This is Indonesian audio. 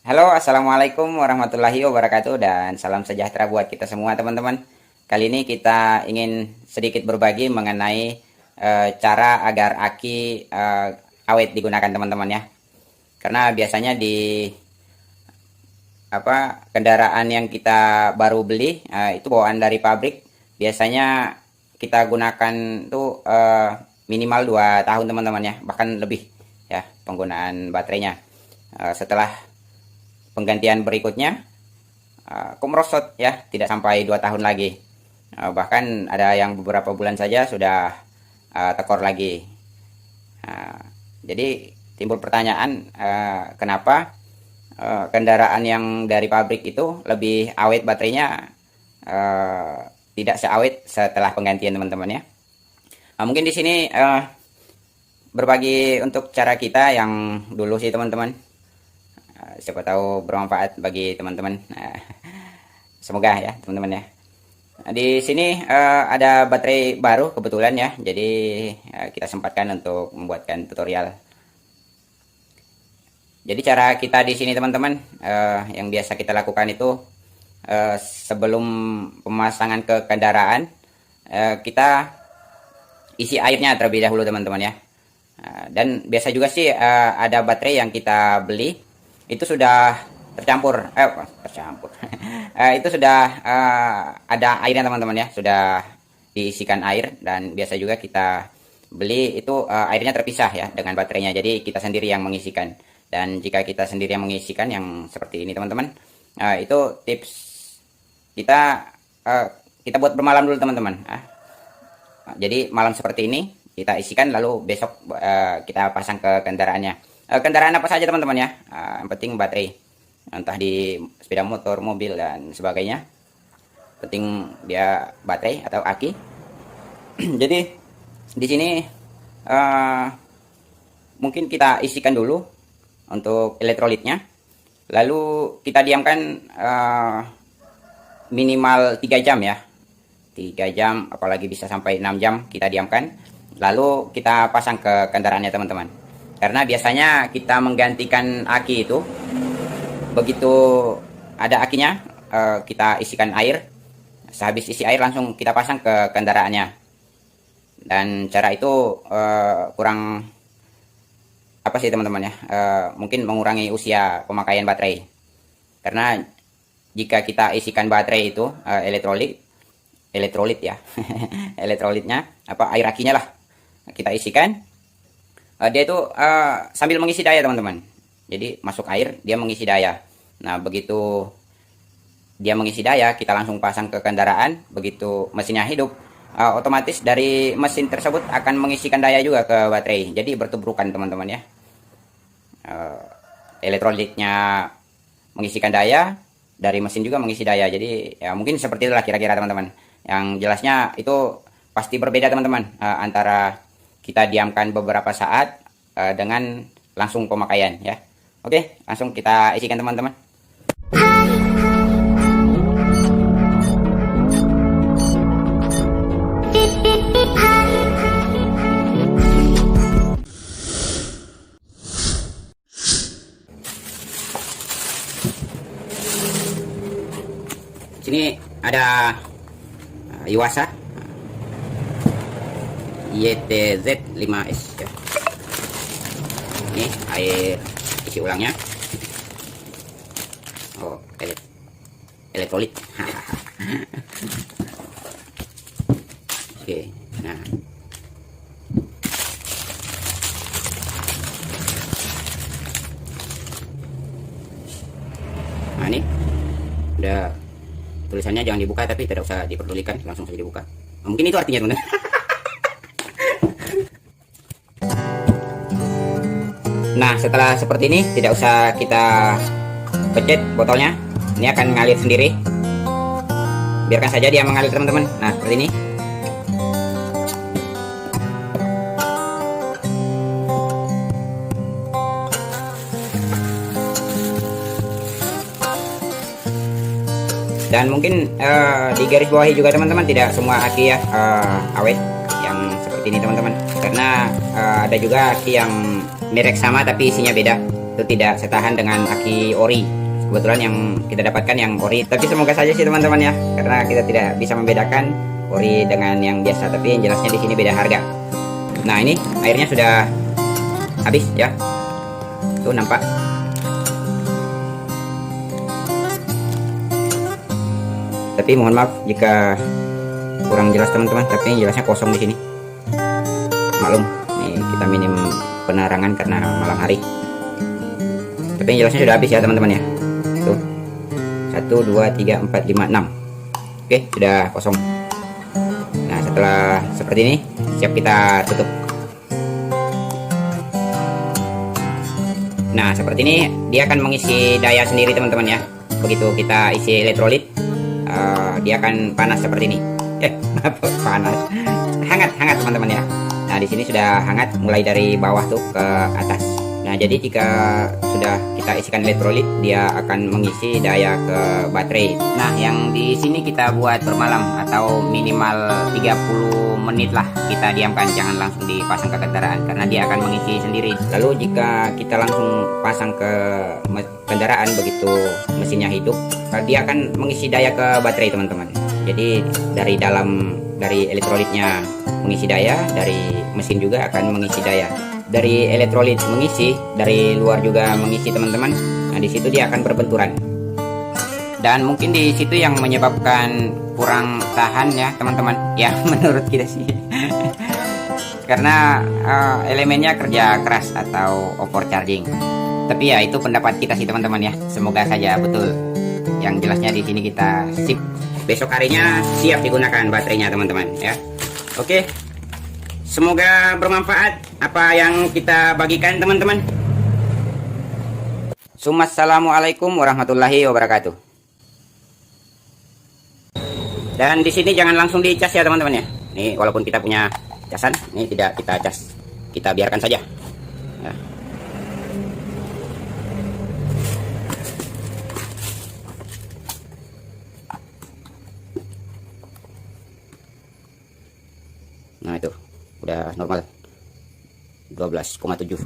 Halo, assalamualaikum warahmatullahi wabarakatuh, dan salam sejahtera buat kita semua teman-teman. Kali ini kita ingin sedikit berbagi mengenai cara agar aki awet digunakan teman-teman ya. Karena biasanya di kendaraan yang kita baru beli itu bawaan dari pabrik, biasanya kita gunakan tuh minimal 2 tahun teman-teman ya, bahkan lebih ya penggunaan baterainya. Setelah penggantian berikutnya kok merosot ya, tidak sampai 2 tahun lagi. Bahkan ada yang beberapa bulan saja sudah tekor lagi. Jadi timbul pertanyaan, kenapa kendaraan yang dari pabrik itu lebih awet baterainya, tidak seawet setelah penggantian teman-teman ya. Mungkin di sini berbagi untuk cara kita yang dulu sih teman-teman. Siapa tahu bermanfaat bagi teman-teman. Semoga ya teman-teman ya. Di sini ada baterai baru kebetulan ya, jadi kita sempatkan untuk membuatkan tutorial. Jadi cara kita di sini teman-teman, yang biasa kita lakukan itu sebelum pemasangan ke kendaraan, kita isi airnya terlebih dahulu teman-teman ya. Dan biasa juga sih ada baterai yang kita beli itu sudah tercampur, itu sudah ada airnya teman-teman ya, sudah diisikan air. Dan biasa juga kita beli itu airnya terpisah ya dengan baterainya, jadi kita sendiri yang mengisikan. Dan jika kita sendiri yang mengisikan yang seperti ini teman-teman, itu tips kita, kita buat bermalam dulu teman-teman. Jadi malam seperti ini kita isikan, lalu besok kita pasang ke kendaraannya. Kendaraan apa saja teman-teman ya, yang penting baterai, entah di sepeda motor, mobil dan sebagainya, penting dia baterai atau aki. Jadi di sini mungkin kita isikan dulu untuk elektrolitnya, lalu kita diamkan minimal 3 jam ya, 3 jam, apalagi bisa sampai 6 jam kita diamkan, lalu kita pasang ke kendaraannya teman-teman. Karena biasanya kita menggantikan aki itu, begitu ada akinya, kita isikan air, sehabis isi air langsung kita pasang ke kendaraannya. Dan cara itu kurang apa sih teman-teman ya, mungkin mengurangi usia pemakaian baterai. Karena jika kita isikan baterai itu elektrolit ya elektrolitnya, air akinya lah, kita isikan, dia itu sambil mengisi daya teman-teman. Jadi masuk air, dia mengisi daya. Nah begitu dia mengisi daya, kita langsung pasang ke kendaraan. Begitu mesinnya hidup, otomatis dari mesin tersebut akan mengisikan daya juga ke baterai. Jadi bertubrukan teman-teman ya. Elektrolitnya mengisikan daya, dari mesin juga mengisi daya. Jadi ya mungkin seperti itulah kira-kira teman-teman. Yang jelasnya itu pasti berbeda teman-teman, antara kita diamkan beberapa saat dengan langsung pemakaian ya. Oke, langsung kita isikan teman-teman. Sini ada Yuasa YTZ 5S ya. Ini air isi ulangnya. Oh, elektrolit. Oke, nah ini udah, tulisannya jangan dibuka, tapi tidak usah diperdulikan, langsung saja dibuka. Mungkin itu artinya teman-teman. Nah setelah seperti ini, tidak usah kita pencet botolnya, ini akan mengalir sendiri. Biarkan saja dia mengalir teman-teman. Nah seperti ini. Dan mungkin di garis bawahi juga teman-teman, tidak semua aki ya awet yang seperti ini teman-teman. Karena ada juga aki yang merek sama tapi isinya beda. itu tidak setahan dengan aki ori. Kebetulan yang kita dapatkan yang ori, tapi semoga saja sih teman-teman ya, karena kita tidak bisa membedakan ori dengan yang biasa, tapi yang jelasnya di sini beda harga. Nah, ini airnya sudah habis ya, tuh nampak. Tapi mohon maaf jika kurang jelas teman-teman, tapi yang jelasnya kosong di sini. Maklum, nih kita minim penerangan karena malam hari. Tapi yang jelasnya sudah habis ya teman-teman ya. Tuh, 1, 2, 3, 4, 5, 6. Oke, sudah kosong. Nah, setelah seperti ini, siap kita tutup. Nah, seperti ini dia akan mengisi daya sendiri teman-teman ya. Begitu kita isi elektrolit, dia akan panas seperti ini. Panas, hangat teman-teman ya. Nah, di sini sudah hangat mulai dari bawah tuh ke atas. Nah, jadi jika sudah kita isikan elektrolit, dia akan mengisi daya ke baterai. Nah, yang di sini kita buat bermalam atau minimal 30 menit lah kita diamkan, jangan langsung dipasang ke kendaraan karena dia akan mengisi sendiri. Lalu jika kita langsung pasang ke kendaraan begitu mesinnya hidup, dia akan mengisi daya ke baterai teman-teman. Jadi dari elektrolitnya mengisi daya, dari mesin juga akan mengisi daya. Dari elektrolit mengisi, dari luar juga mengisi teman-teman. Nah, di situ dia akan berbenturan. Dan mungkin di situ yang menyebabkan kurang tahan ya teman-teman. Ya, menurut kita sih. Karena elemennya kerja keras atau overcharging. Tapi ya itu pendapat kita sih teman-teman ya. Semoga saja betul. Yang jelasnya di sini kita sip. Besok harinya siap digunakan baterainya teman-teman ya. Oke. Semoga bermanfaat apa yang kita bagikan teman-teman. Assalamualaikum warahmatullahi wabarakatuh. Dan di sini jangan langsung dicas ya teman-teman ya. Ini walaupun kita punya casan, ini tidak kita cas. Kita biarkan saja. Ya. Nah, itu udah normal 12,7.